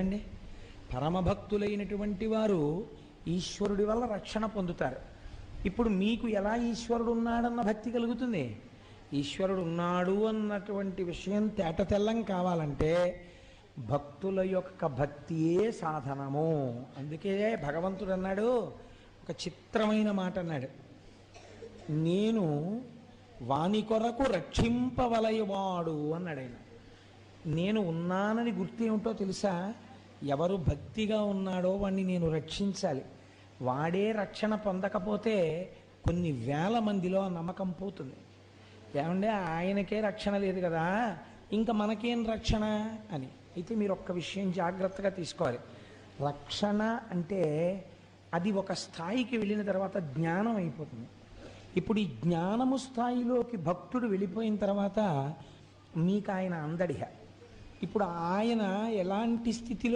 అండి. పరమభక్తులైనటువంటి వారు ఈశ్వరుడి వల్ల రక్షణ పొందుతారు. ఇప్పుడు మీకు ఎలా ఈశ్వరుడు ఉన్నాడన్న భక్తి కలుగుతుంది? ఈశ్వరుడు ఉన్నాడు అన్నటువంటి విషయం తేటతెల్లం కావాలంటే భక్తుల యొక్క భక్తియే సాధనము. అందుకే భగవంతుడు అన్నాడు, ఒక చిత్రమైన మాట అన్నాడు, నేను వాని కొరకు రక్షింపవలయవాడు అన్నాడు ఆయన. నేను ఉన్నానని గుర్తేమిటో తెలుసా? ఎవరు భక్తిగా ఉన్నాడో వాణ్ణి నేను రక్షించాలి. వాడే రక్షణ పొందకపోతే కొన్ని వేల మందిలో ఆ నమ్మకం పోతుంది. ఏమంటే ఆయనకే రక్షణ లేదు కదా, ఇంకా మనకేం రక్షణ అని. అయితే మీరు ఒక్క విషయం జాగ్రత్తగా తీసుకోవాలి. రక్షణ అంటే అది ఒక స్థాయికి వెళ్ళిన తర్వాత జ్ఞానం అయిపోతుంది. ఇప్పుడు ఈ జ్ఞానము స్థాయిలోకి భక్తుడు వెళ్ళిపోయిన తర్వాత మీకు ఆయన అందడిహ. ఇప్పుడు ఆయన ఎలాంటి స్థితిలో